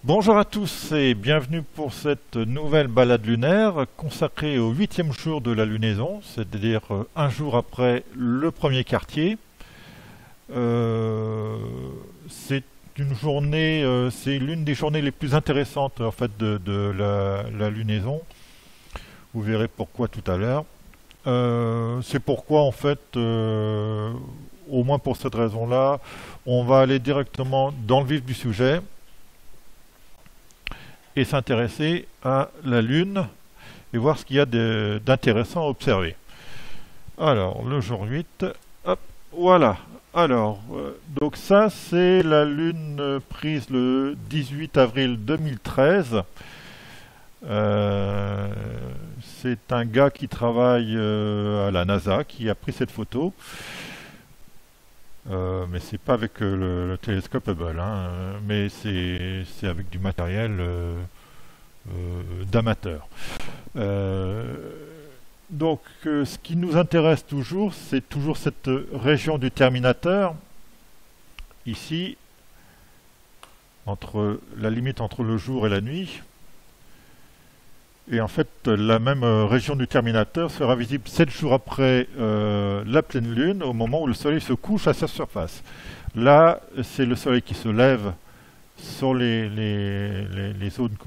Bonjour à tous et bienvenue pour cette nouvelle balade lunaire consacrée au 8e jour de la lunaison, c'est-à-dire un jour après le premier quartier. Euh, c'est c'est l'une des journées les plus intéressantes en fait de la lunaison. Vous verrez pourquoi tout à l'heure. C'est pourquoi en fait, au moins pour cette raison-là, on va aller directement dans le vif du sujet et s'intéresser à la Lune et voir ce qu'il y a d'intéressant à observer. Alors, le jour 8, hop, voilà. Alors, donc ça, c'est la Lune prise le 18 avril 2013. Euh, c'est un gars qui travaille à la NASA qui a pris cette photo. Mais c'est pas avec le télescope Hubble, hein, mais c'est avec du matériel d'amateur. Euh, donc, ce qui nous intéresse toujours, c'est toujours cette région du terminateur, ici, entre la limite entre le jour et la nuit. Et en fait, la même région du terminateur sera visible 7 jours après la pleine lune, au moment où le soleil se couche à sa surface. Là, c'est le soleil qui se lève sur les zones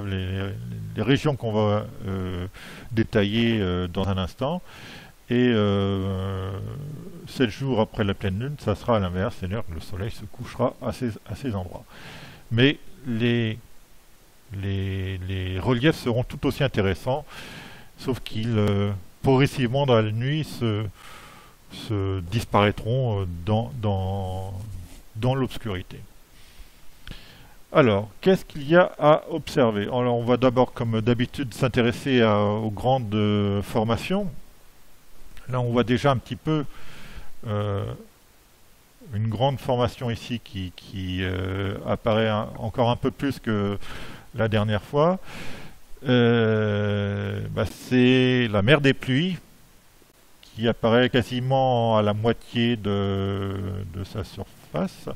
les régions qu'on va détailler dans un instant. Et 7 jours après la pleine lune, ça sera à l'inverse, c'est-à-dire que le soleil se couchera à ces endroits. Mais les reliefs seront tout aussi intéressants, sauf qu'ils progressivement dans la nuit se disparaîtront dans l'obscurité. Alors, qu'est-ce qu'il y a à observer? Alors, on va d'abord, comme d'habitude, s'intéresser aux grandes formations. Là, on voit déjà un petit peu euh, une grande formation ici qui apparaît encore un peu plus que la dernière fois. C'est la mer des pluies qui apparaît quasiment à la moitié de sa surface.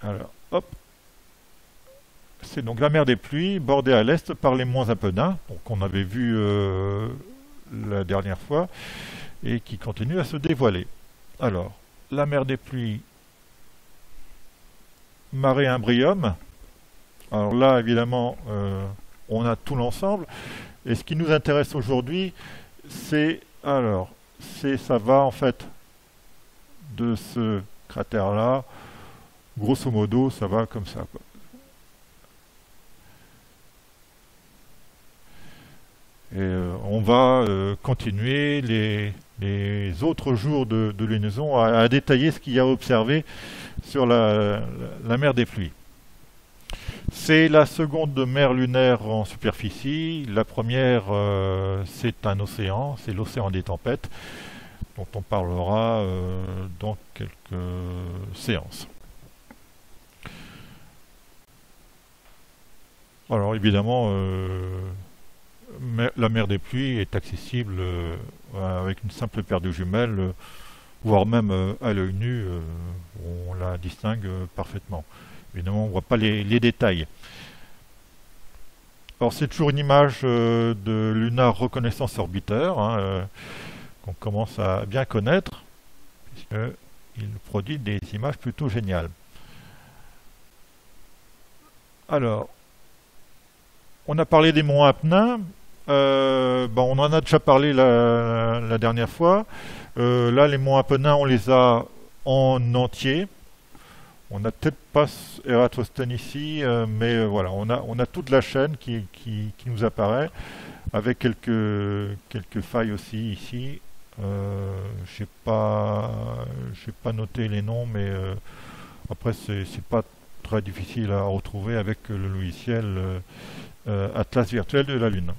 Alors, hop, c'est donc la mer des pluies bordée à l'est par les monts Apennins, qu'on avait vu la dernière fois, et qui continue à se dévoiler. Alors, la mer des pluies, Mare Imbrium. Alors là, évidemment, on a tout l'ensemble. Et ce qui nous intéresse aujourd'hui, ça va en fait de ce cratère-là, grosso modo, ça va comme ça, quoi. Et on va continuer les autres jours de lunaison à détailler ce qu'il y a à observer sur la mer des pluies. C'est la seconde mer lunaire en superficie. La première, c'est un océan, c'est l'océan des tempêtes, dont on parlera dans quelques séances. Alors évidemment, la mer des pluies est accessible avec une simple paire de jumelles, voire même à l'œil nu, on la distingue parfaitement. Évidemment, on ne voit pas les détails. Alors c'est toujours une image de Lunar Reconnaissance Orbiter, hein, qu'on commence à bien connaître, puisqu'il produit des images plutôt géniales. Alors, on a parlé des monts Apennins. On en a déjà parlé la dernière fois. Là, les monts Apennins, on les a en entier. On n'a peut-être pas Eratosthène ici, mais voilà, on a toute la chaîne qui nous apparaît, avec quelques failles aussi ici. J'ai pas noté les noms, mais après c'est pas très difficile à retrouver avec le logiciel Atlas virtuel de la Lune.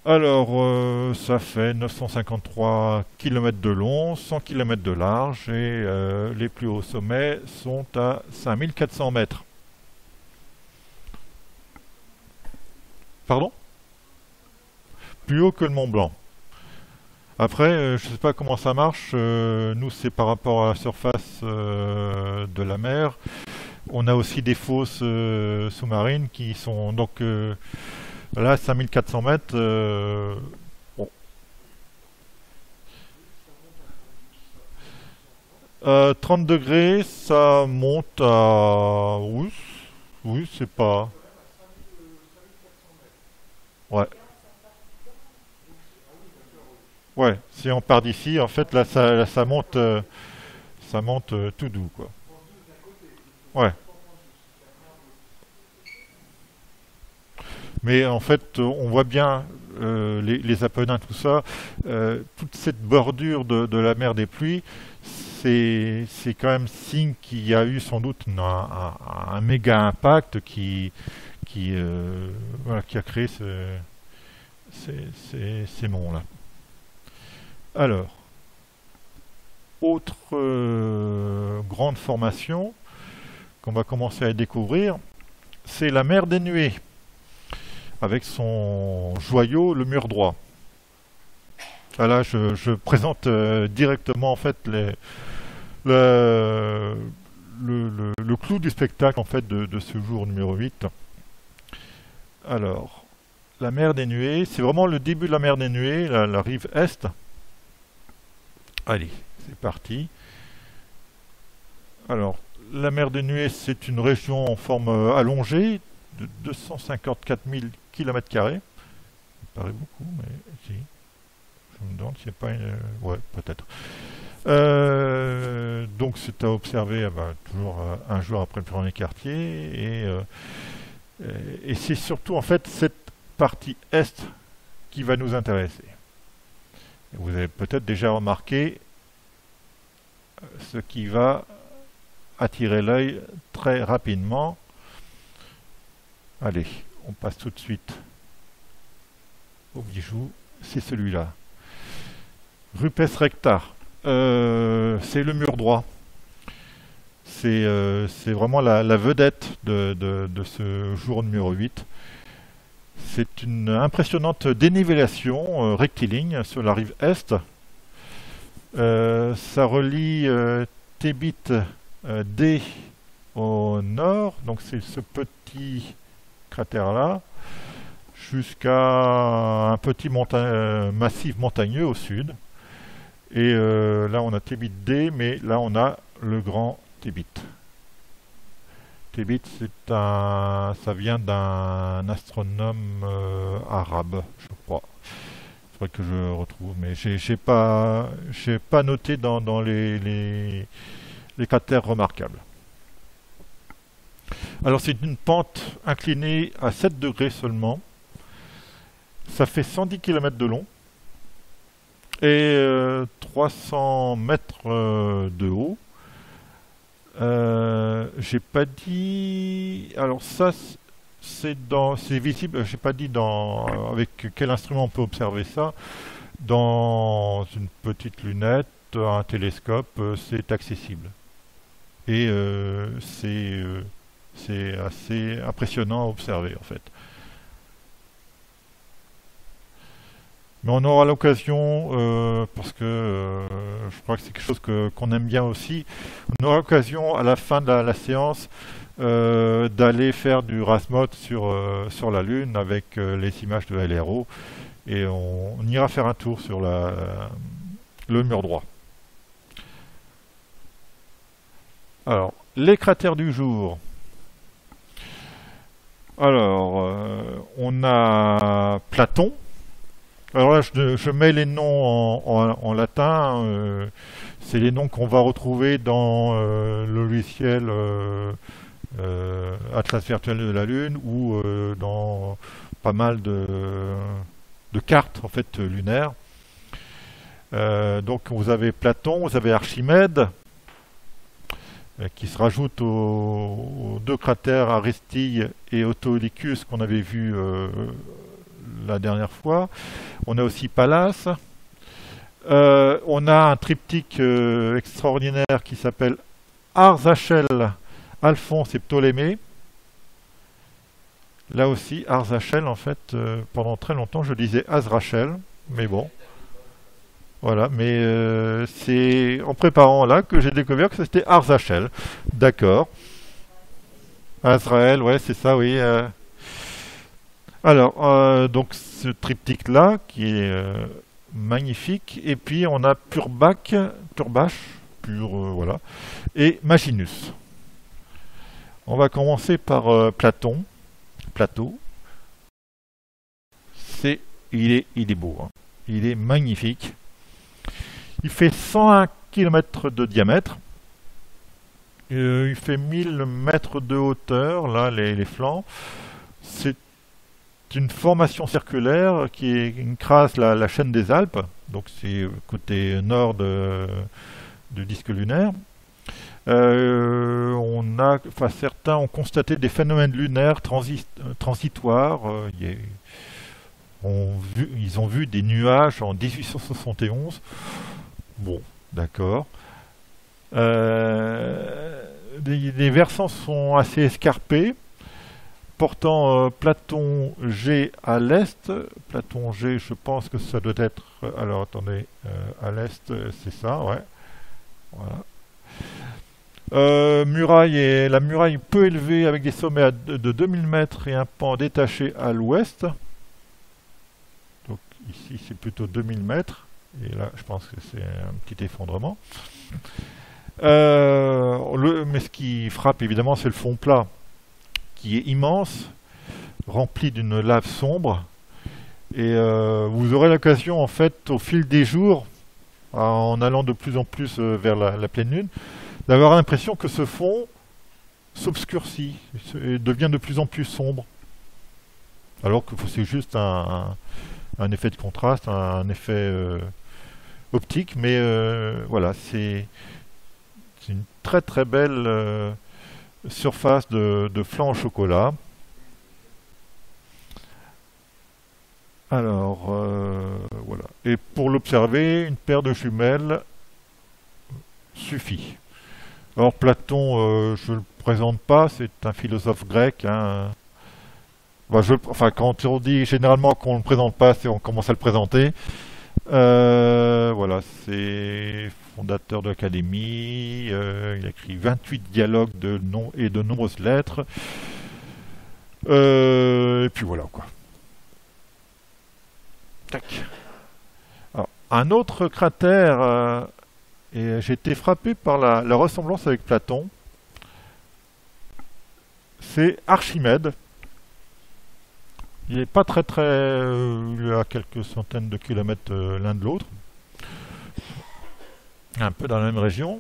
Alors, ça fait 953 km de long, 100 km de large et les plus hauts sommets sont à 5400 mètres. Pardon? Plus haut que le Mont Blanc. Après, je ne sais pas comment ça marche. Nous, c'est par rapport à la surface de la mer. On a aussi des fosses sous-marines qui sont donc là 5400 mètres. Bon. 30 degrés, ça monte à... Oui, oui, c'est pas... Ouais, ouais. Si on part d'ici, en fait, là, ça monte tout doux, quoi. Ouais. Mais en fait, on voit bien les Apennins, tout ça, toute cette bordure de la mer des pluies, c'est quand même signe qu'il y a eu sans doute un méga impact qui, voilà, qui a créé ces monts-là. Alors, autre grande formation qu'on va commencer à découvrir, c'est la mer des Nuées, avec son joyau, le mur droit. Ah, là, je présente directement en fait le, le clou du spectacle en fait de ce jour numéro 8. Alors, la mer des Nuées, c'est vraiment le début de la mer des Nuées, la rive est. Allez, c'est parti. Alors, la mer des Nuées, c'est une région en forme allongée de 254 000 km². Ça paraît beaucoup, mais si. Je me demande s'il n'y a pas une... Ouais, peut-être. Donc c'est à observer toujours un jour après le premier quartier. Et c'est surtout en fait cette partie est qui va nous intéresser. Et vous avez peut-être déjà remarqué ce qui va attirer l'œil très rapidement. Allez, on passe tout de suite au bijou. C'est celui-là. Rupes recta. C'est le mur droit. C'est vraiment la vedette de ce jour numéro 8. C'est une impressionnante dénivellation rectiligne sur la rive est. Ça relie Tébit D au nord, donc c'est ce petit cratère-là, jusqu'à un petit massif montagneux au sud. Et là, on a Tébit D, mais là, on a le grand Tébit. Tébit, ça vient d'un astronome arabe, je crois. Il faudrait que je retrouve, mais j'ai pas noté dans les cratères remarquables. Alors, c'est une pente inclinée à 7 degrés seulement. Ça fait 110 km de long et 300 mètres de haut. J'ai pas dit. Alors ça, c'est visible. J'ai pas dit avec quel instrument on peut observer ça. Dans une petite lunette, un télescope, c'est accessible. Et c'est assez impressionnant à observer en fait. Mais on aura l'occasion, parce que je crois que c'est quelque chose qu'on aime bien aussi, on aura l'occasion à la fin de la séance d'aller faire du RASMOT sur la Lune avec les images de LRO et on ira faire un tour sur le mur droit. Alors, les cratères du jour. Alors, on a Platon. Alors là, je mets les noms en latin. C'est les noms qu'on va retrouver dans le logiciel Atlas virtuel de la Lune ou dans pas mal de cartes en fait lunaires. Donc vous avez Platon, vous avez Archimède qui se rajoute aux deux cratères Aristille et Autolycus qu'on avait vus la dernière fois. On a aussi Pallas. On a un triptyque extraordinaire qui s'appelle Arzachel, Alphonse et Ptolémée. Là aussi, Arzachel, en fait, pendant très longtemps, je disais Azrachel, mais bon, voilà. Mais c'est en préparant là que j'ai découvert que c'était Arzachel. D'accord. Azrael, ouais, c'est ça, oui. Alors, donc ce triptyque-là, qui est magnifique, et puis on a Purbach, voilà, et Maginus. On va commencer par Plateau. Il est beau, hein. Il est magnifique. Il fait 101 km de diamètre. Il fait 1000 mètres de hauteur, là, les flancs. C'est une formation circulaire qui écrase la chaîne des Alpes. Donc c'est côté nord du disque lunaire. Certains ont constaté des phénomènes lunaires transitoires. Ils ont vu des nuages en 1871. Bon, d'accord. Les versants sont assez escarpés, portant Platon G à l'est. Platon G, je pense que ça doit être... alors attendez, à l'est, c'est ça, ouais. Voilà. La muraille peu élevée avec des sommets de 2000 mètres et un pan détaché à l'ouest. Donc ici c'est plutôt 2000 mètres. Et là je pense que c'est un petit effondrement. Mais ce qui frappe évidemment c'est le fond plat qui est immense, rempli d'une lave sombre. Et vous aurez l'occasion en fait au fil des jours, en allant de plus en plus vers la pleine lune, d'avoir l'impression que ce fond s'obscurcit et devient de plus en plus sombre. Alors que c'est juste un effet de contraste, un effet optique, mais voilà, c'est une très très belle surface de flanc au chocolat. Alors, voilà. Et pour l'observer, une paire de jumelles suffit. Alors Platon, je ne le présente pas, c'est un philosophe grec. Hein. Quand on dit généralement qu'on ne le présente pas, c'est on commence à le présenter. Voilà, c'est fondateur de l'Académie. Il a écrit 28 dialogues et de nombreuses lettres. Et puis voilà quoi. Tac. Alors, un autre cratère. Et j'ai été frappé par la ressemblance avec Platon. C'est Archimède. Il n'est pas très il est à quelques centaines de kilomètres l'un de l'autre. Un peu dans la même région.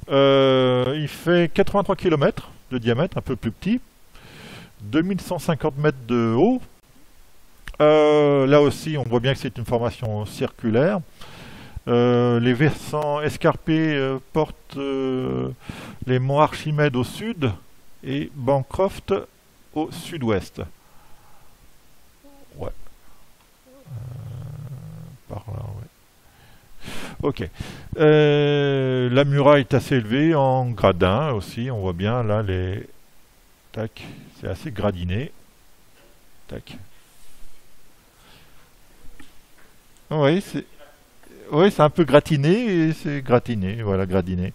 Il fait 83 km de diamètre, un peu plus petit. 2150 mètres de haut. Là aussi, on voit bien que c'est une formation circulaire. Les versants escarpés portent les monts Archimède au sud et Bancroft au sud-ouest. Ouais. Par là, ouais. Ok. La muraille est assez élevée en gradin aussi. On voit bien là les. Tac. C'est assez gradiné. Tac. Oui, c'est un peu gratiné, et c'est gratiné, voilà, gradiné.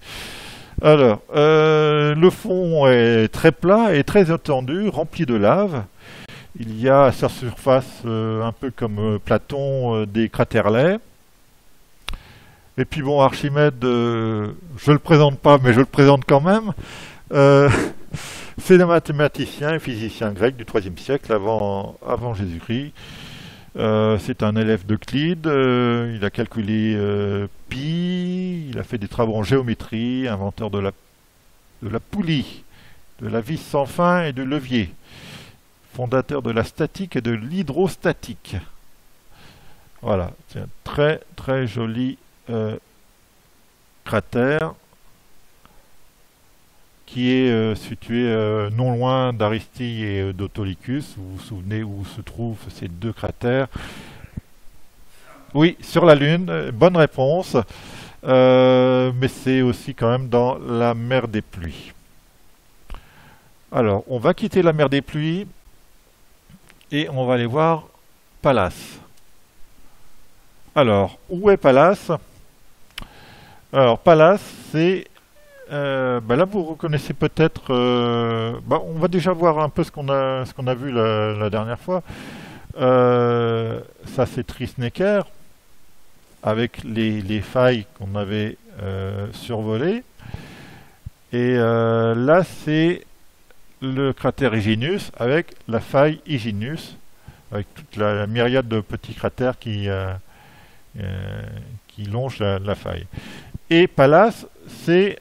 Alors, le fond est très plat et très étendu, rempli de lave. Il y a à sa surface, un peu comme Platon, des craterlets. Et puis bon, Archimède, je le présente pas, mais je le présente quand même. Euh, c'est un mathématicien et physicien grec du IIIe siècle avant Jésus-Christ. C'est un élève d'Euclide, il a calculé pi, il a fait des travaux en géométrie, inventeur de la poulie, de la vis sans fin et du levier, fondateur de la statique et de l'hydrostatique. Voilà, c'est un très très joli cratère qui est situé non loin d'Aristille et d'Autolycus. Vous vous souvenez où se trouvent ces deux cratères? Oui, sur la Lune, bonne réponse. Mais c'est aussi quand même dans la mer des pluies. Alors, on va quitter la mer des pluies et on va aller voir Pallas. Alors, où est Pallas? Alors, Pallas, c'est bah là, vous reconnaissez peut-être. Bah, on va déjà voir un peu ce qu'on a vu la dernière fois. Ça, c'est Trisnecker avec les failles qu'on avait survolées. Et là, c'est le cratère Hyginus avec la faille Hyginus, avec toute la myriade de petits cratères qui longent la faille. Et Pallas, c'est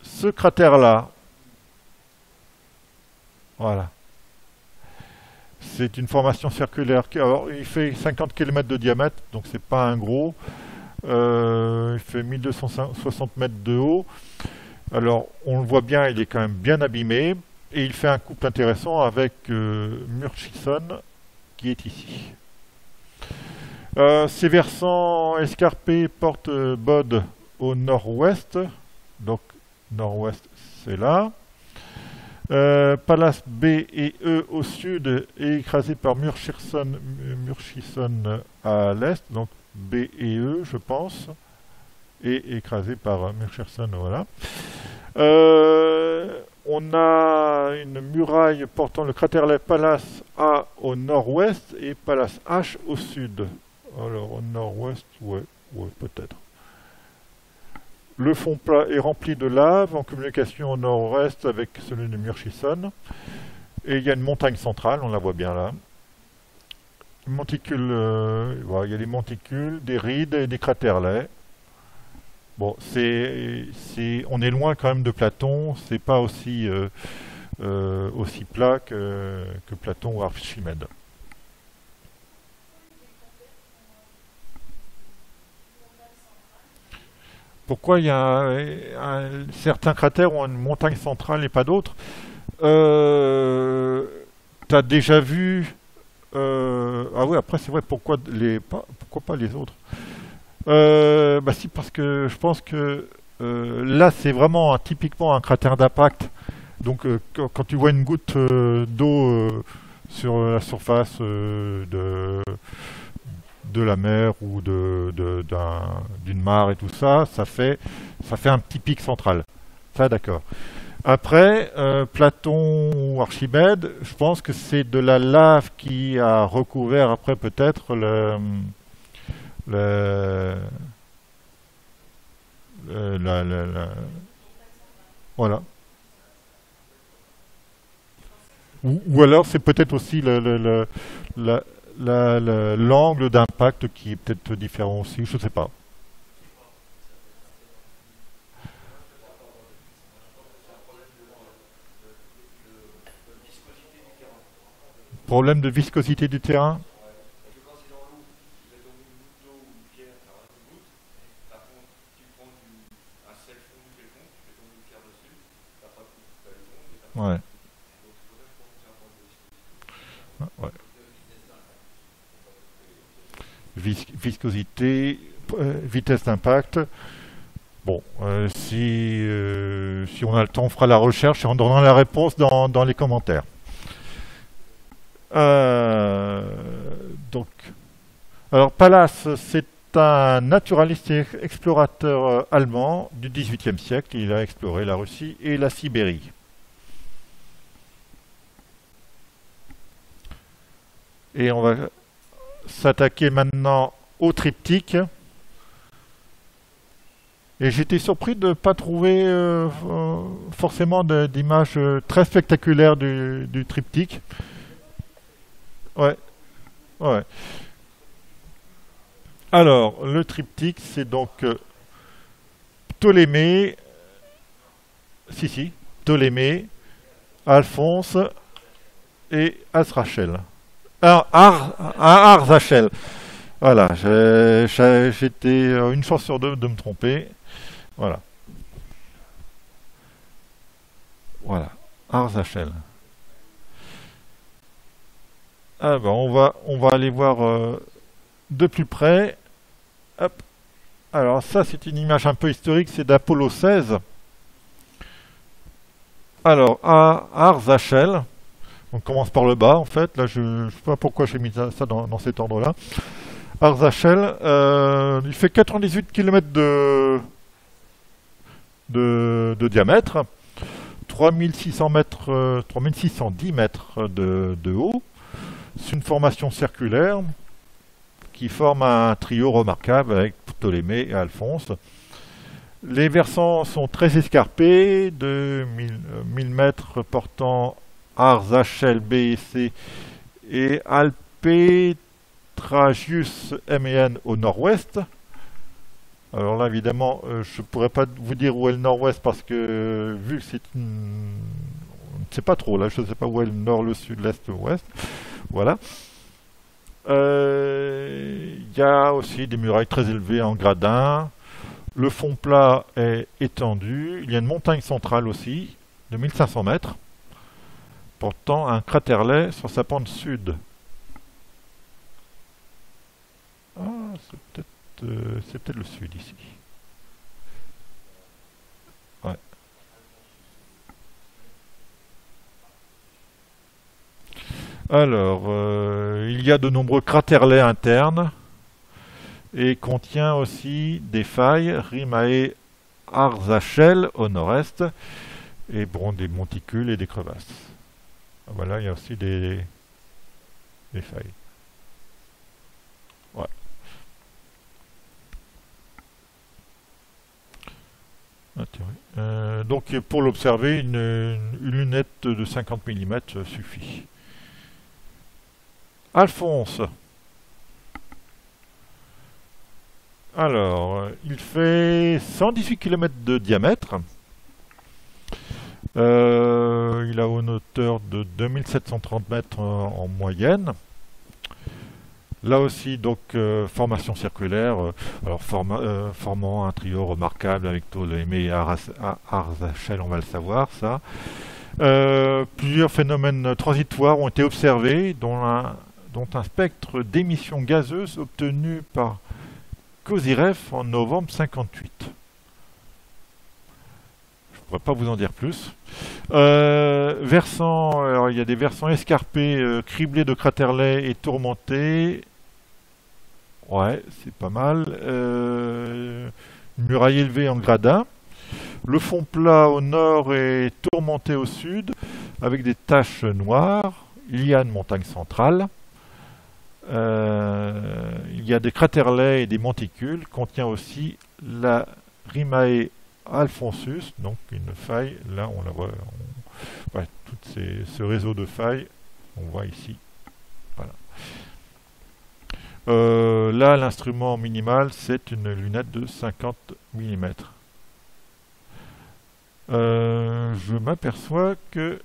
ce cratère-là. Voilà. C'est une formation circulaire. Alors, il fait 50 km de diamètre, donc c'est pas un gros. Il fait 1260 mètres de haut. Alors, on le voit bien, il est quand même bien abîmé. Et il fait un couple intéressant avec Murchison, qui est ici. Ces versants escarpés portent Bod au nord-ouest. Donc, nord-ouest, c'est là. Pallas B et E au sud est écrasé par Murchison à l'est. Donc, B et E, je pense. Et écrasé par Murchison, voilà. On a une muraille portant le cratère Pallas A au nord-ouest et Pallas H au sud. Alors, au nord-ouest, ouais, peut-être. Le fond plat est rempli de lave en communication au nord-ouest avec celui de Murchison. Et il y a une montagne centrale, on la voit bien là. Monticule, voilà, il y a des monticules, des rides et des craterlets. Bon, on est loin quand même de Platon, c'est pas aussi plat que Platon ou Archimède. Pourquoi il y a certains cratères ont une montagne centrale et pas d'autres? T'as déjà vu... ah oui, après c'est vrai, pourquoi pas les autres? Bah si, parce que je pense que là c'est vraiment typiquement un cratère d'impact. Donc quand tu vois une goutte d'eau sur la surface de la mer ou d'une mare et tout ça, ça fait un petit pic central. Ça, d'accord. Après, Platon ou Archimède, je pense que c'est de la lave qui a recouvert après peut-être le- voilà. Ou alors c'est peut-être aussi la- l'angle d'impact qui est peut-être différent aussi, je ne sais pas. Problème de viscosité du terrain? Ouais. Ouais. Viscosité, vitesse d'impact. Bon, si on a le temps, on fera la recherche et on donnera la réponse dans les commentaires. Euh, donc, alors Pallas, c'est un naturaliste et explorateur allemand du XVIIIe siècle. Il a exploré la Russie et la Sibérie. Et on va s'attaquer maintenant au triptyque. Et j'étais surpris de ne pas trouver forcément d'images très spectaculaires du triptyque. Ouais, ouais. Alors, le triptyque, c'est donc Ptolémée, si, Ptolémée, Alphonse et Azrachel. Arzachel. Voilà, j'étais une chance sur deux de me tromper. Voilà, voilà, Arzachel. Ah ben, on va aller voir de plus près. Hop. Alors ça, c'est une image un peu historique, c'est d'Apollo 16. Alors, à Arzachel, on commence par le bas en fait. Là, je ne sais pas pourquoi j'ai mis ça dans cet ordre-là. Arzachel, il fait 98 km de diamètre, 3600 mètres, 3610 mètres de haut. C'est une formation circulaire qui forme un trio remarquable avec Ptolémée et Alphonse. Les versants sont très escarpés, de 1000 mètres portant Arzachel B et C et Alpetragius M et N au nord-ouest. Alors là, évidemment, je ne pourrais pas vous dire où est le nord-ouest parce que vu que c'est une... On ne sait pas trop, là, je ne sais pas où est le nord, le sud, l'est, l'ouest. Voilà. Il y a aussi des murailles très élevées en gradin. Le fond plat est étendu. Il y a une montagne centrale aussi, de 1500 mètres, portant un craterlet sur sa pente sud. Ah, c'est peut-être le sud ici. Ouais. Alors, il y a de nombreux craterlets internes et contient aussi des failles, Rimae Arzachel au nord-est, et bon, des monticules et des crevasses. Voilà, il y a aussi des failles. Ouais. Ah, tiens, oui. Donc pour l'observer, une lunette de 50 mm suffit. Alphonse. Alors, il fait 118 km de diamètre. Il a une hauteur de 2730 mètres en moyenne. Là aussi, donc, formation circulaire, formant un trio remarquable avec Ptolémée et Arzachel, on va le savoir, ça. Plusieurs phénomènes transitoires ont été observés, dont un spectre d'émissions gazeuses obtenu par Kozyrev en novembre 58. Je ne pourrais pas vous en dire plus. Alors, il y a des versants escarpés, criblés de craterlets et tourmentés. Ouais, c'est pas mal. Une muraille élevée en gradin. Le fond plat au nord est tourmenté au sud, avec des taches noires. Il y a une montagne centrale. Il y a des craterlets et des monticules. Contient aussi la Rimae Alphonsus, donc une faille. Là, on la voit. Ouais, ce réseau de failles, on voit ici. Voilà. Là, l'instrument minimal, c'est une lunette de 50 mm. Je m'aperçois que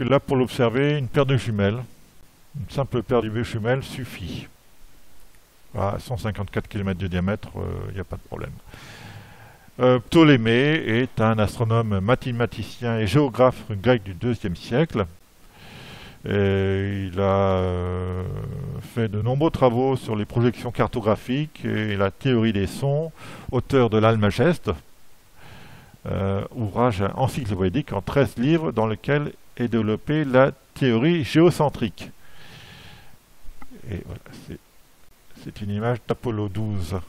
là, pour l'observer, une paire de jumelles, une simple paire de jumelles suffit. À 154 km de diamètre, il n'y a pas de problème. Ptolémée est un astronome mathématicien et géographe grec du IIe siècle. Et il a fait de nombreux travaux sur les projections cartographiques et la théorie des sons, auteur de l'Almageste, ouvrage encyclopédique en 13 livres dans lequel est développée la théorie géocentrique. Et voilà, c'est une image d'Apollo 12.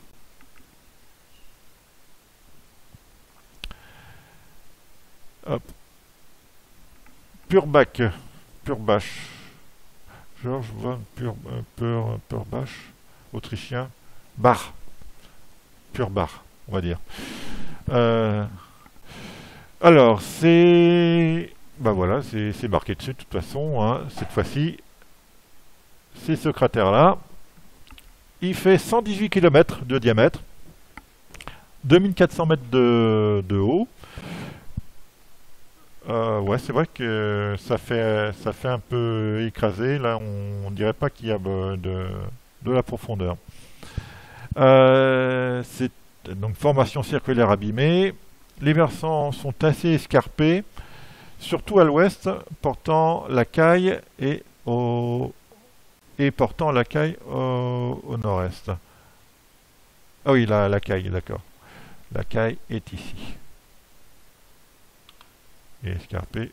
Hop. Purbach. Georges von Purbach, autrichien. Bach. Purbach, on va dire. Alors, c'est... Ben voilà, c'est marqué dessus de toute façon. Hein. Cette fois-ci, c'est ce cratère-là. Il fait 118 km de diamètre, 2400 mètres de haut. Ouais, c'est vrai que ça fait un peu écrasé. Là, on dirait pas qu'il y a de la profondeur. C'est donc formation circulaire abîmée. Les versants sont assez escarpés, surtout à l'ouest, portant la caille au nord-est. Ah oui, la caille, d'accord. La caille est ici. Et escarpé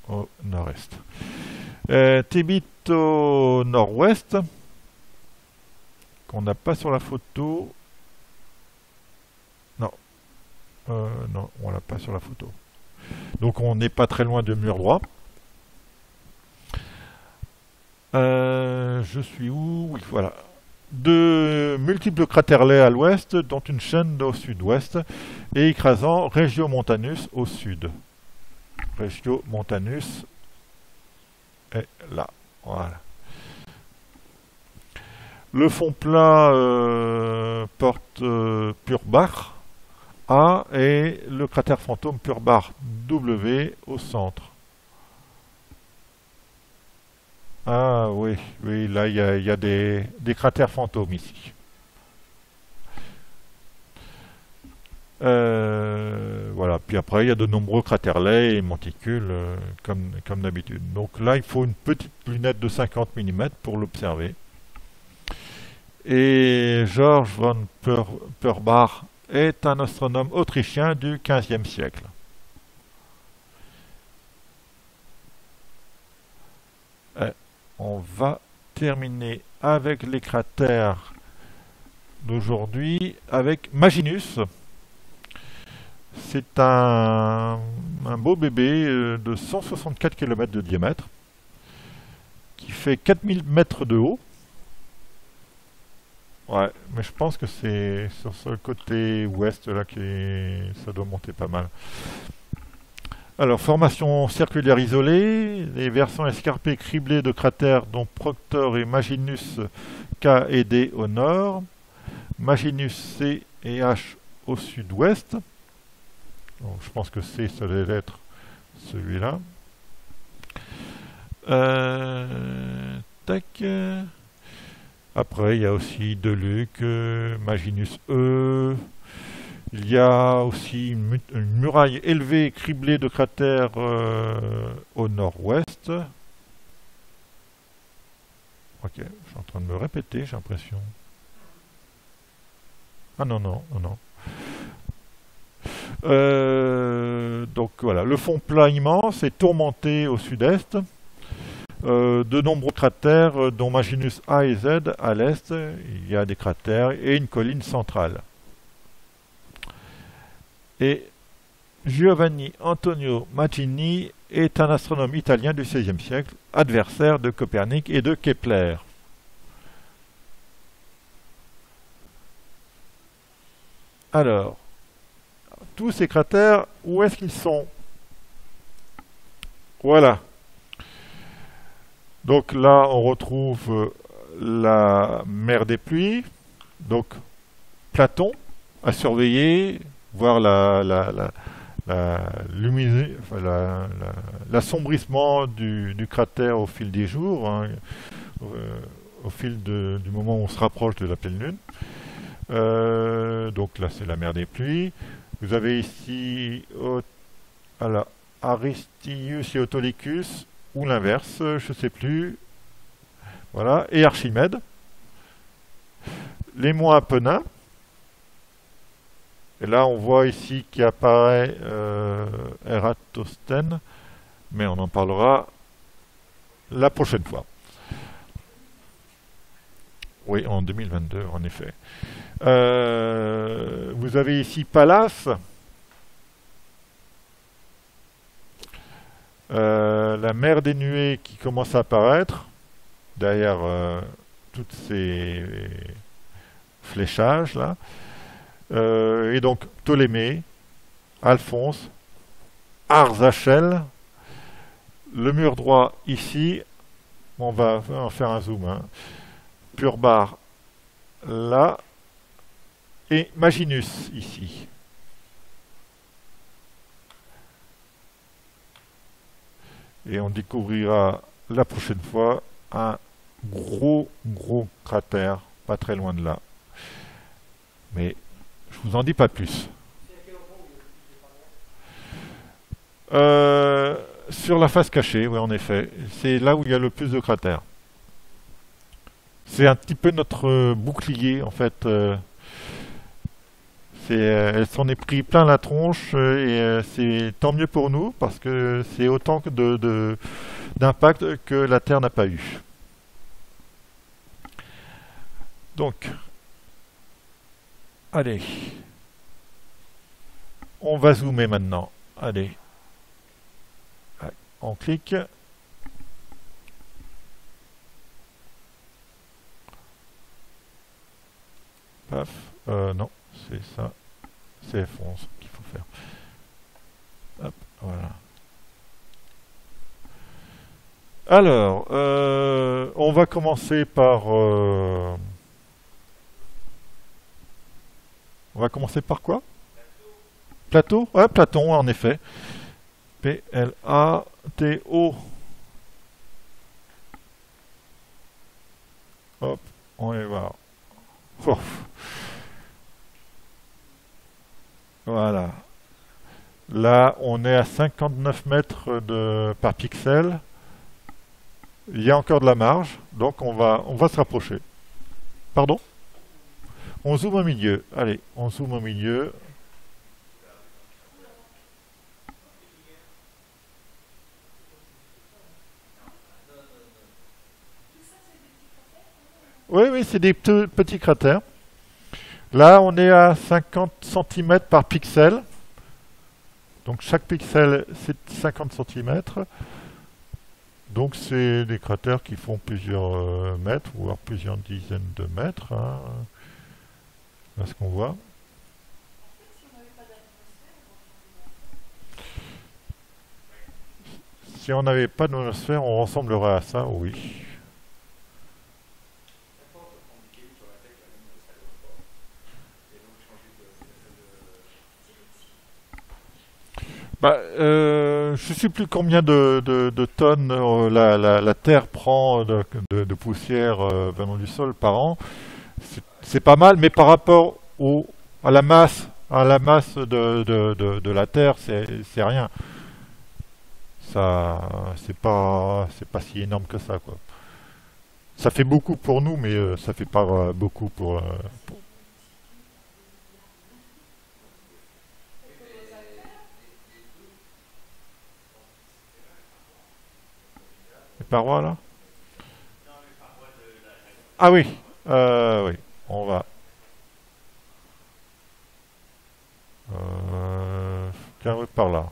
au nord-est. Tébit au nord-ouest, qu'on n'a pas sur la photo. Non. Non, on l'a pas sur la photo. Donc on n'est pas très loin de mur droit. Je suis où? Oui, voilà. De multiples craterlets à l'ouest, dont une chaîne au sud-ouest, et écrasant Regiomontanus au sud. Regiomontanus est là. Voilà. Le fond plat porte Purbach A et le cratère fantôme Purbach W au centre. Ah oui, oui, là il y a des cratères fantômes ici. Voilà, puis après il y a de nombreux craterlets et monticules comme d'habitude. Donc là il faut une petite lunette de 50 mm pour l'observer. Et Georges von Purbach est un astronome autrichien du XVe siècle. On va terminer avec les cratères d'aujourd'hui avec Maginus. C'est un beau bébé de 164 km de diamètre qui fait 4000 mètres de haut. Ouais, mais je pense que c'est sur ce côté ouest là que ça doit monter pas mal. Alors, formation circulaire isolée, les versants escarpés criblés de cratères dont Proctor et Maginus K et D au nord, Maginus C et H au sud-ouest. Je pense que C, ça doit être celui-là. Tac. Après, il y a aussi Deluc, Maginus E. Il y a aussi une muraille élevée criblée de cratères au nord-ouest. Ok, je suis en train de me répéter, j'ai l'impression. Ah non, non, non, non. Donc voilà, le fond plat immense est tourmenté au sud-est. De nombreux cratères, dont Maginus A et Z à l'est. Il y a des cratères et une colline centrale. Et Giovanni Antonio Magini est un astronome italien du XVIe siècle, adversaire de Copernic et de Kepler. Alors, tous ces cratères, où est-ce qu'ils sont? Voilà. Donc là, on retrouve la mer des pluies, donc Platon à surveiller, voir enfin, l'assombrissement du cratère au fil des jours, hein, au fil du moment où on se rapproche de la pleine lune. Donc là, c'est la mer des pluies. Vous avez ici voilà, Aristius et Autolycus, ou l'inverse, je ne sais plus. Voilà, et Archimède. Les monts Apennins. Et là, on voit ici qui apparaît Eratosthène, mais on en parlera la prochaine fois. Oui, en 2022, en effet. Vous avez ici Pallas, la mer des nuées qui commence à apparaître derrière toutes ces fléchages là. Et donc Ptolémée, Alphonse, Arzachel, le mur droit ici, on va en faire un zoom, hein. Purbar là, et Maginus ici. Et on découvrira la prochaine fois un gros cratère, pas très loin de là. Mais je vous en dis pas plus. Sur la face cachée, oui, en effet. C'est là où il y a le plus de cratères. C'est un petit peu notre bouclier, en fait. Elle s'en est pris plein la tronche et c'est tant mieux pour nous parce que c'est autant d'impact que la Terre n'a pas eu. Donc, allez, on va zoomer maintenant. Allez, on clique. Paf, non, c'est ça. C'est F11 qu'il faut faire. Hop, voilà. Alors, on va commencer par... on va commencer par quoi? Plateau? Ouais, Platon, en effet. P-L-A-T-O. Hop, on y va. Oh. Voilà. Là, on est à 59 mètres par pixel. Il y a encore de la marge, donc on va se rapprocher. Pardon? On zoome au milieu. Allez, on zoome au milieu. Oui, oui, c'est des petits cratères. Là, on est à 50 cm par pixel. Donc chaque pixel, c'est 50 cm. Donc c'est des cratères qui font plusieurs mètres, voire plusieurs dizaines de mètres. Hein. Là, ce qu'on voit. Si on n'avait pas d'atmosphère, on ressemblerait à ça, oui. Je ne sais plus combien de tonnes la Terre prend de poussière venant du sol par an. C'est pas mal, mais par rapport à la masse, de la Terre, c'est rien. Ça, c'est pas si énorme que ça, quoi. Ça fait beaucoup pour nous, mais ça fait pas beaucoup pour les parois là. Ah oui, oui, on va. Tiens, oui, par là.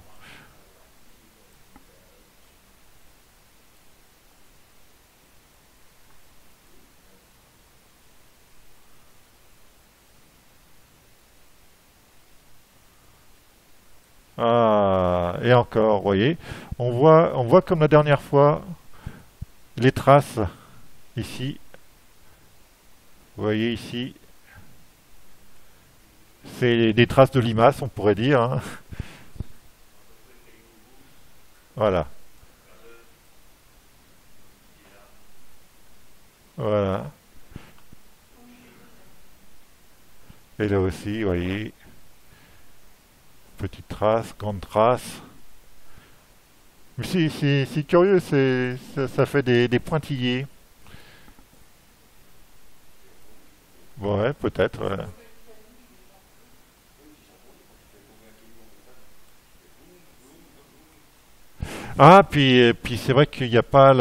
Ah, et encore, vous voyez, on voit comme la dernière fois les traces ici. Vous voyez ici, c'est des traces de limaces, on pourrait dire. Hein. Voilà. Voilà. Et là aussi, vous voyez, petite trace, grande trace. Mais c'est curieux, ça fait des pointillés. Ouais, peut-être. Ouais. Ah, puis c'est vrai qu'il n'y a pas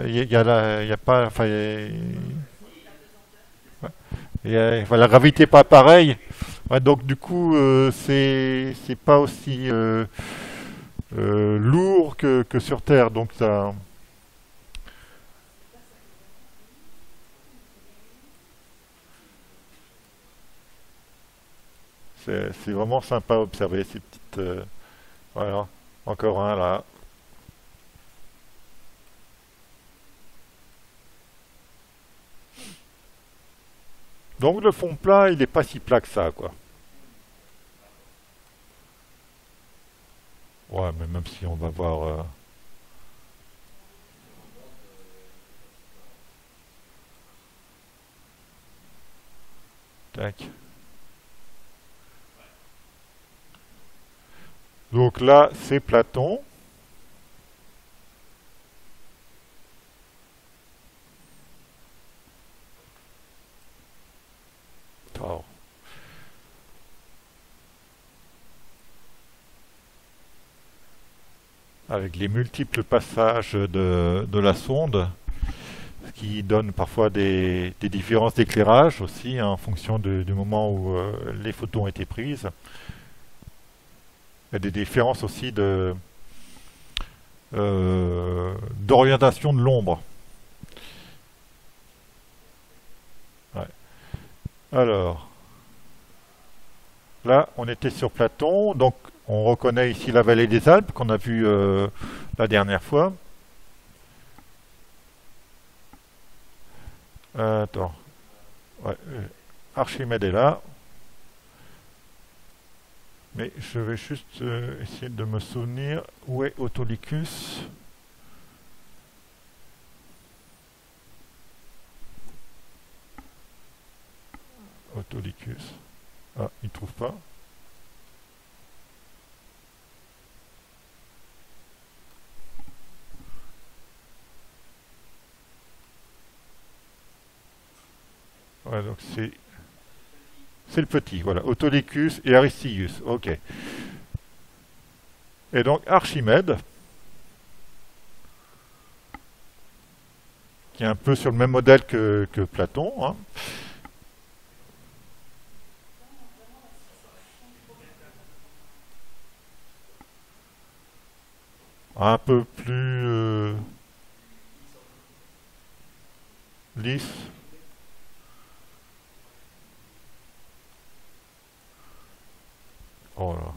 il y a pas, enfin, enfin, la gravité n'est pas pareille. Ouais, donc du coup, c'est pas aussi lourd que sur Terre. Donc ça, c'est vraiment sympa à observer ces petites. Voilà, encore un là. Donc le fond plat, il est pas si plat que ça, quoi. Ouais, mais même si on va voir. Tac. Donc là, c'est Platon. Oh. Avec les multiples passages de la sonde, ce qui donne parfois des différences d'éclairage aussi, hein, en fonction du moment où les photos ont été prises. Il y a des différences aussi d'orientation de l'ombre. Ouais. Alors, là, on était sur Platon, donc on reconnaît ici la vallée des Alpes qu'on a vue la dernière fois. Attends, ouais, Archimède est là, mais je vais juste essayer de me souvenir où est Autolycus. Autolycus. Ah, il trouve pas. Ouais, donc c'est le petit, voilà. Autolycus et Aristius. Ok. Et donc Archimède, qui est un peu sur le même modèle que Platon, hein. Un peu plus lisse. Oh là,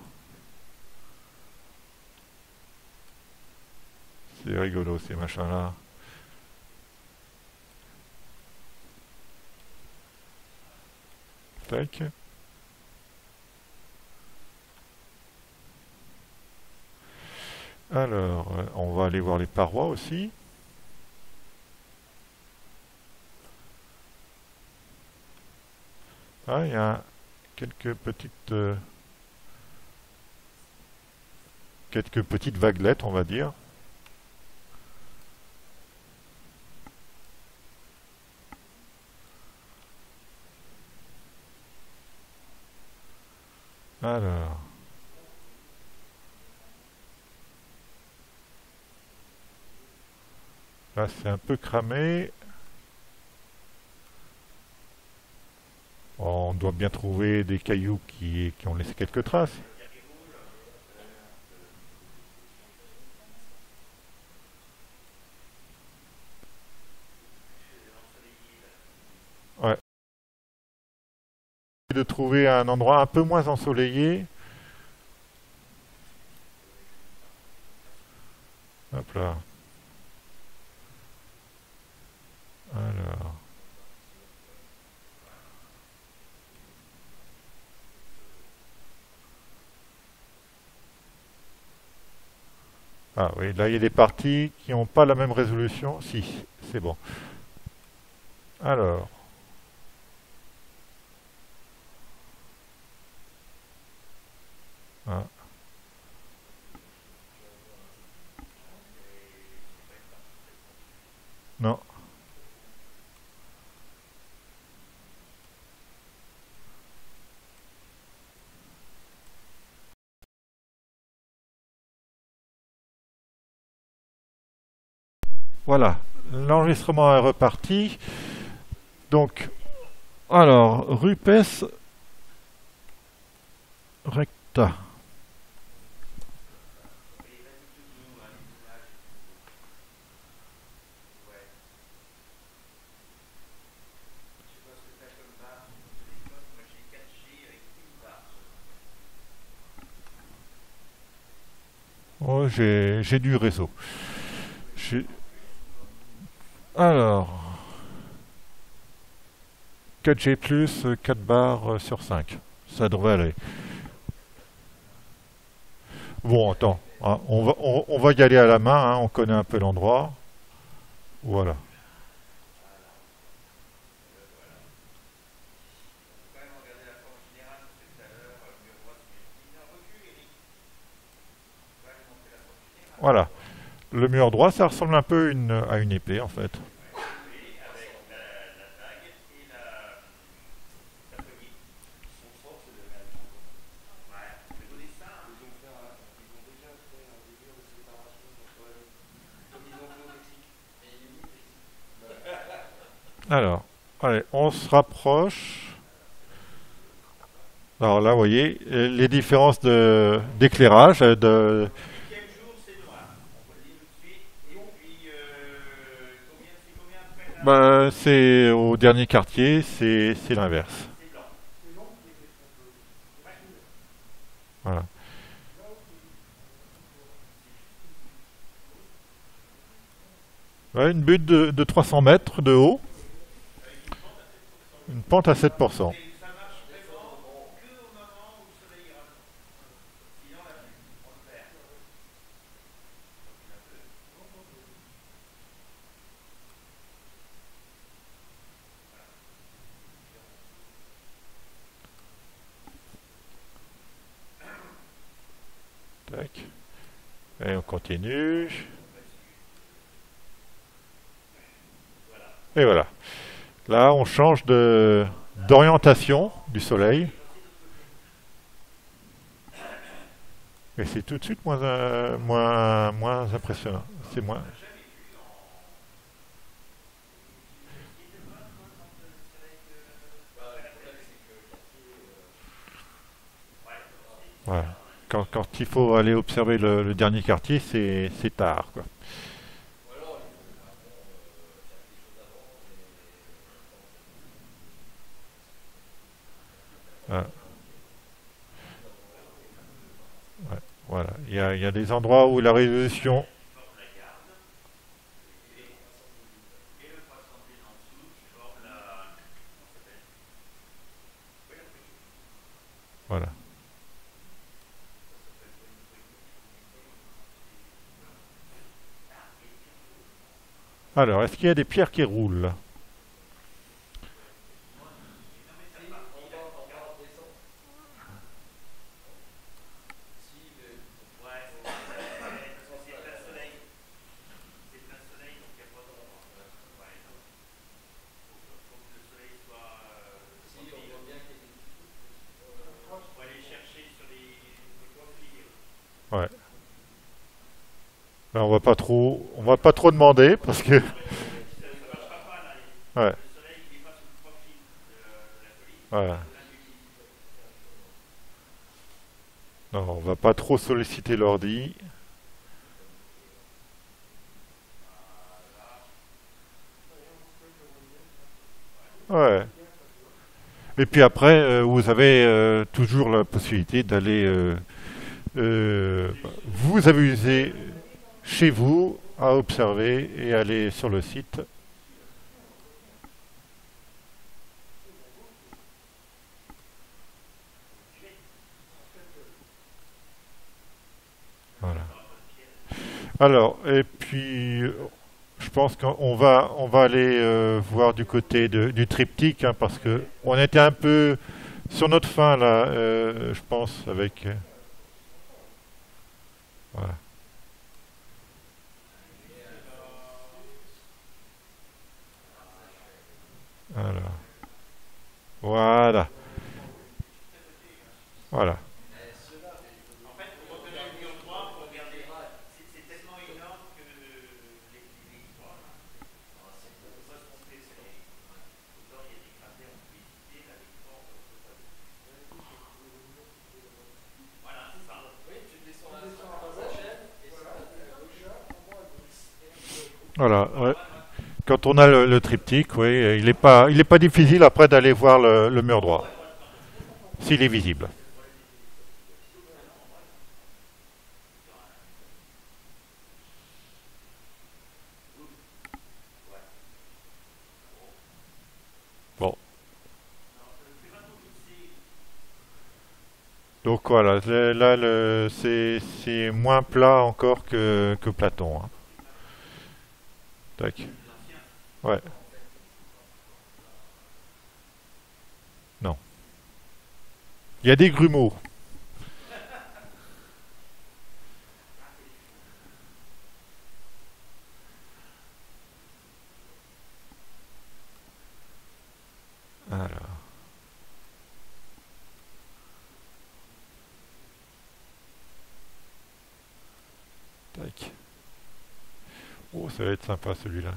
c'est rigolo ces machins-là. Tac. Alors, on va aller voir les parois aussi. Ah, il y a quelques petites vaguelettes, on va dire. Alors, là c'est un peu cramé. On doit bien trouver des cailloux qui ont laissé quelques traces. Ouais. De trouver un endroit un peu moins ensoleillé. Hop là. Alors, Ah oui, là il y a des parties qui n'ont pas la même résolution. Si, c'est bon. Alors, ah, non. Voilà, l'enregistrement est reparti. Donc, alors, Rupes recta. Oh, j'ai du réseau. J'ai- Alors, 4G+, 4 barres sur 5. Ça devrait aller. Bon, attends, hein, on va y aller à la main, hein, on connaît un peu l'endroit. Voilà. Voilà. Le mur droit, ça ressemble un peu à une épée, en fait. Alors, allez, on se rapproche. Alors là, vous voyez, les différences d'éclairage, bah, c'est au dernier quartier, c'est l'inverse. Voilà. Ouais, une butte de 300 mètres de haut, une pente à 7%. Tac. Et on continue. Et voilà. Là, on change d'orientation du soleil. Et c'est tout de suite moins impressionnant. C'est moins. Voilà. Quand il faut aller observer le dernier quartier, c'est tard, quoi. Ah, ouais, voilà. Il y a des endroits où la résolution. Voilà. Alors, est-ce qu'il y a des pierres qui roulent? Ouais. Là, on va pas trop demander parce que. Ouais. Voilà. Non, on va pas trop solliciter l'ordi. Ouais. Et puis après, vous avez toujours la possibilité d'aller vous amuser chez vous à observer et aller sur le site. Voilà. Alors, et puis, je pense on va aller voir du côté du triptyque, hein, parce que on était un peu sur notre fin là, je pense, avec. Voilà. Alors, voilà. Voilà. Voilà. Ouais. Quand on a le triptyque, oui, il est pas difficile après d'aller voir le mur droit, s'il est visible. Bon. Donc voilà, là, c'est moins plat encore que Platon, hein. Tac. Ouais. Non. Il y a des grumeaux. Alors, tac. Oh, ça va être sympa celui-là.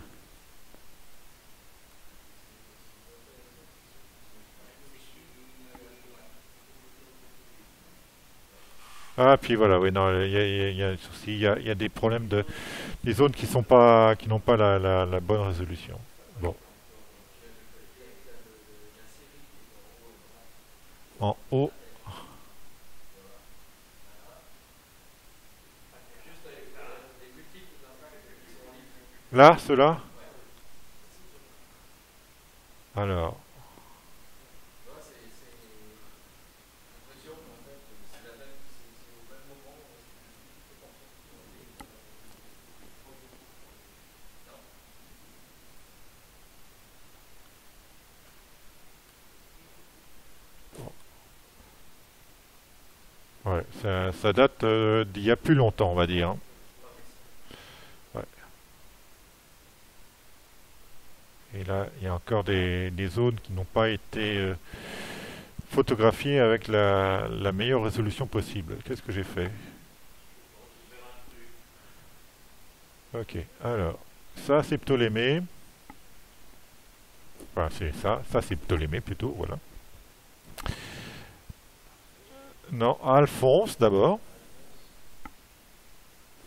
Ah, puis voilà, oui, non, il y a un souci, il y a des problèmes des zones qui n'ont pas la bonne résolution. Bon, en haut, là, ceux-là. Alors, ouais, ça date d'il y a plus longtemps, on va dire, hein. Ouais. Et là, il y a encore des zones qui n'ont pas été photographiées avec la meilleure résolution possible. Qu'est-ce que j'ai fait? Ok, alors, ça c'est Ptolémée. Enfin, c'est ça, ça c'est Ptolémée plutôt, voilà. Non, Alphonse d'abord.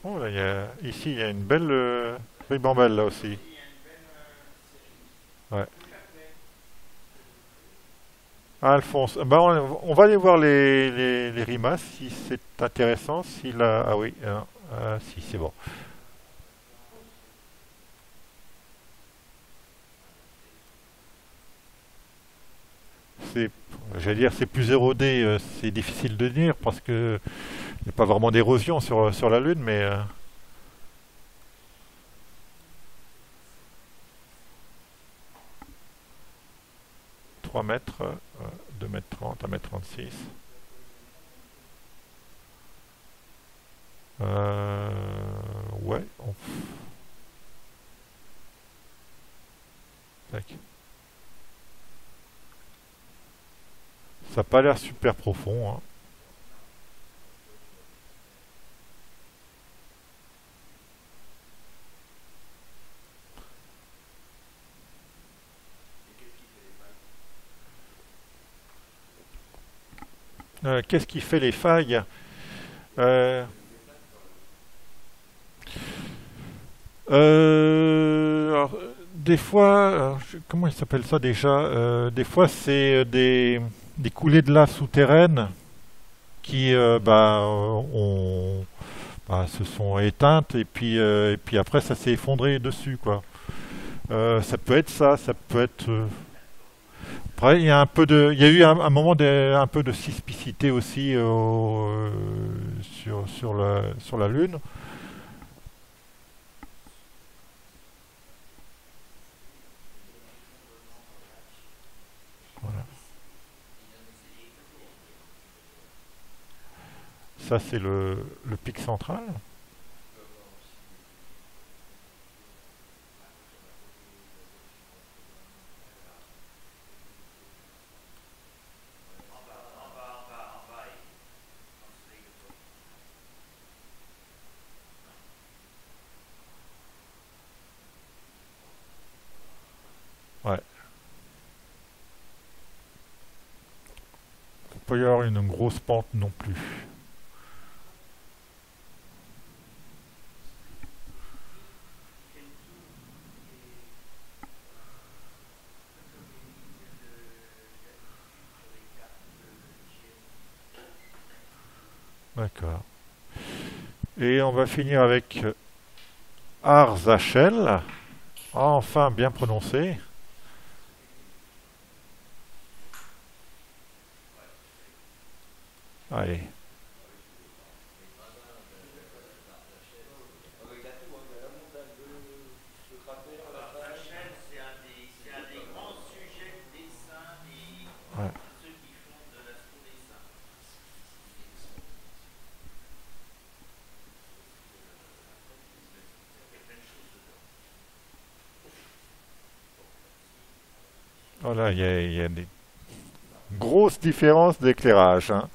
Oh, là, ici, il y a une belle ribambelle là aussi. Ouais. Alphonse. Bah, on va aller voir les rimas si c'est intéressant. Ah oui, si c'est bon. C'est, j'allais dire, c'est plus érodé. C'est difficile de dire parce que il n'y a pas vraiment d'érosion sur la Lune, mais 3 mètres, 2 mètres 30, 1 mètre 36. Ouais, tac. Ça n'a pas l'air super profond, hein. Qu'est-ce qui fait les failles? Euh, alors, des fois, comment il s'appelle ça déjà? Des fois, c'est des coulées de lave souterraines qui se sont éteintes et puis après ça s'est effondré dessus quoi. Ça peut être ça, ça peut être. Après, il y a eu un moment un peu de sismicité aussi sur la Lune. Ça, c'est le pic central. Ouais. Faut pas y avoir une grosse pente non plus. D'accord. Et on va finir avec Arzachel. Ah, enfin, bien prononcé. Allez. Ouais. Voilà, il y a des grosses différences d'éclairage, hein.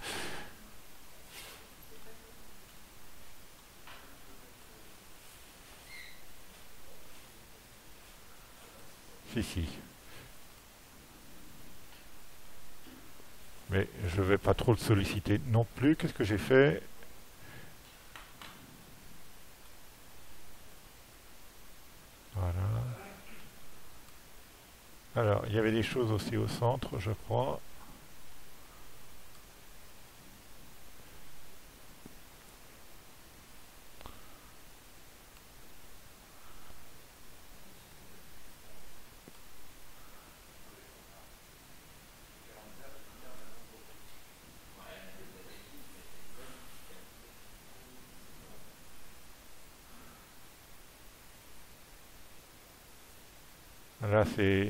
Si, si. Mais je vais pas trop le solliciter non plus. Qu'est-ce que j'ai fait? Voilà. Alors, il y avait des choses aussi au centre, je crois.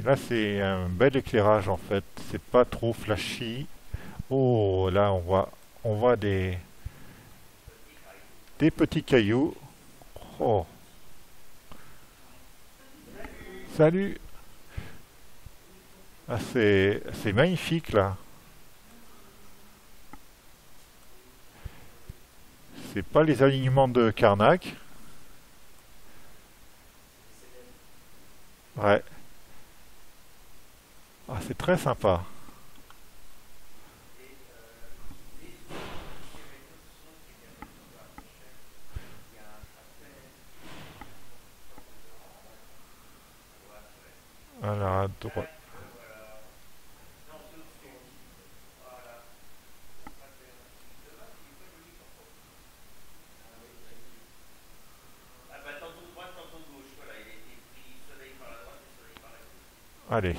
Là c'est un bel éclairage en fait. C'est pas trop flashy. Oh, là on voit des petits cailloux. Oh, salut. Ah, c'est magnifique là. C'est pas les alignements de Karnak. Ouais. Ah, c'est très sympa. Alors à droite. Allez.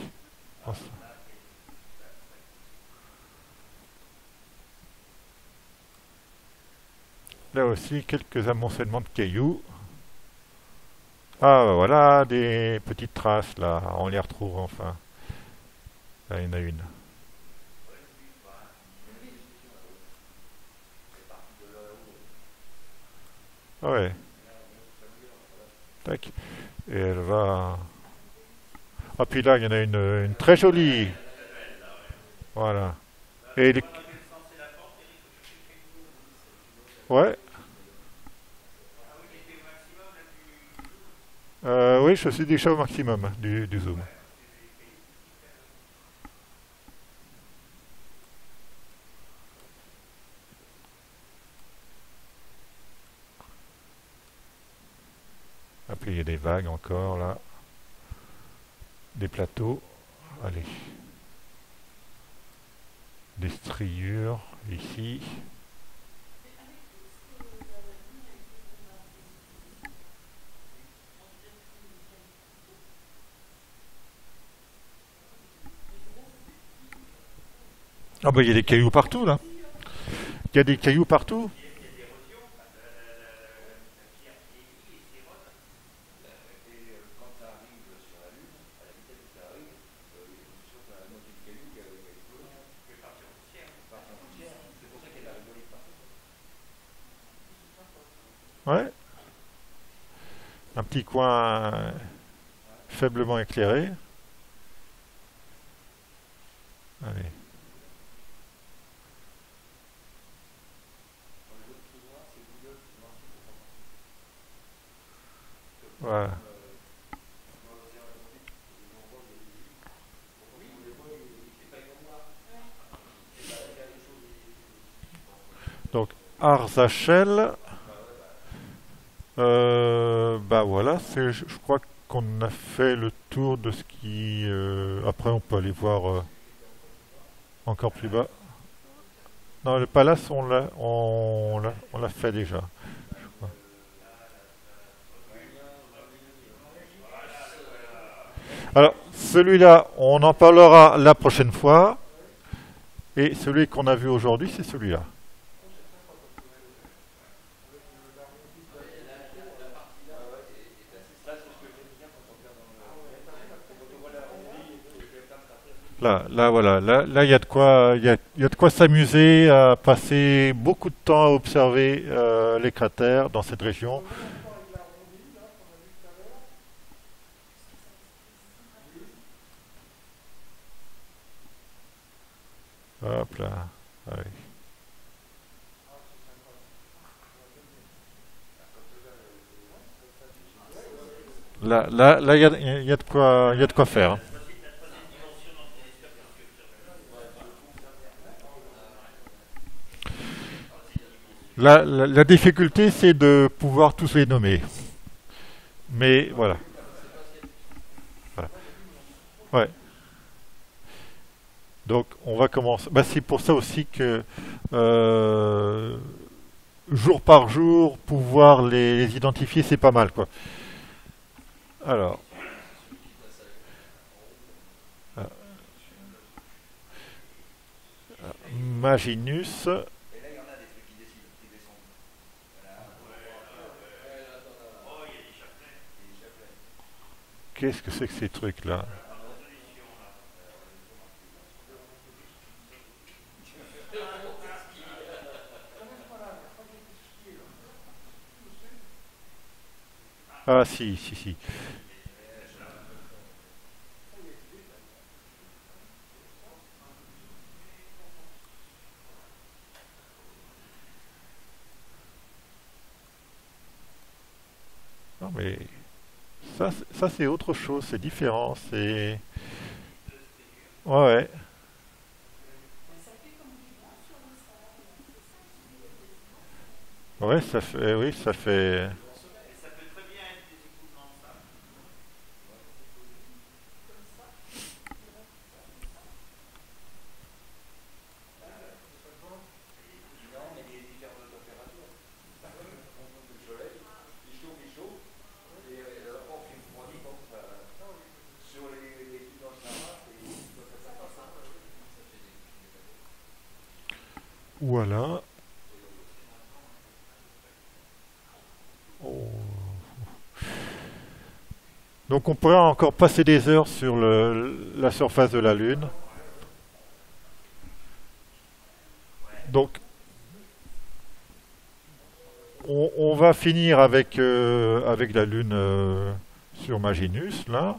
Là aussi, quelques amoncellements de cailloux. Ah, bah voilà, des petites traces là. On les retrouve enfin. Là, il y en a une. Ah ouais, tac. Et elle va. Ah, puis là, il y en a une très jolie. Voilà. Et ouais, oui, je suis déjà au maximum du zoom. Ah, puis il y a des vagues encore là, des plateaux. Allez, des striures ici. Ah, bah il y a des cailloux partout là. Il y a des cailloux partout. petit coin faiblement éclairé. Allez. Voilà. Donc, Arzachel. Bah voilà, je crois qu'on a fait le tour de ce qui. Après, on peut aller voir encore plus bas. Non, le palace, on l'a fait déjà. Alors, celui-là, on en parlera la prochaine fois. Et celui qu'on a vu aujourd'hui, c'est celui-là. Là, voilà, là, il y a de quoi, il y a de quoi s'amuser, à passer beaucoup de temps à observer les cratères dans cette région. Hop là. Allez. Là, il y a de quoi, il y a de quoi faire, hein. La difficulté, c'est de pouvoir tous les nommer. Mais voilà. Voilà. Ouais. Donc, on va commencer. Bah, c'est pour ça aussi que euh, jour par jour, pouvoir les identifier, c'est pas mal, quoi. Alors, euh, Maginus. Qu'est-ce que c'est que ces trucs-là? Ah, si, si, si. Non, mais ça c'est autre chose, c'est différent, c'est... Ouais, ouais. Ouais, ça fait... Oui, ça fait... Voilà. Oh. Donc on pourrait encore passer des heures sur la surface de la Lune. Donc on va finir avec la Lune sur Maginus, là.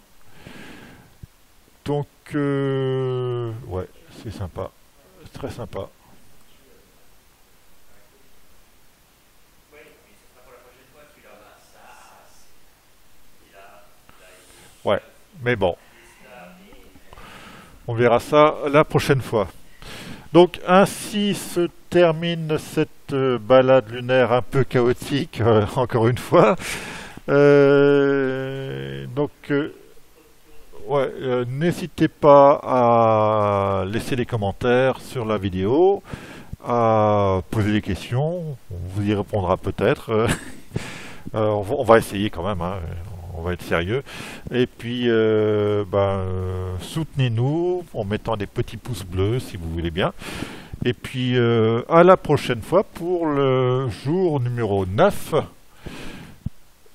Donc, ouais, c'est sympa. C'est très sympa. Ouais, mais bon, on verra ça la prochaine fois. Donc, ainsi se termine cette balade lunaire un peu chaotique, encore une fois. Ouais, n'hésitez pas à laisser des commentaires sur la vidéo, à poser des questions, on vous y répondra peut-être. On va essayer quand même, hein, on va être sérieux. Et puis, soutenez-nous en mettant des petits pouces bleus si vous voulez bien. Et puis, à la prochaine fois pour le jour numéro 9.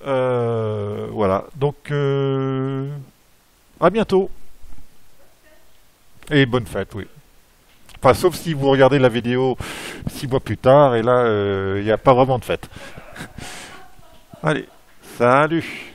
Voilà, donc à bientôt. Et bonne fête, oui. Enfin, sauf si vous regardez la vidéo 6 mois plus tard, et là, il n'y a pas vraiment de fête. Allez, salut!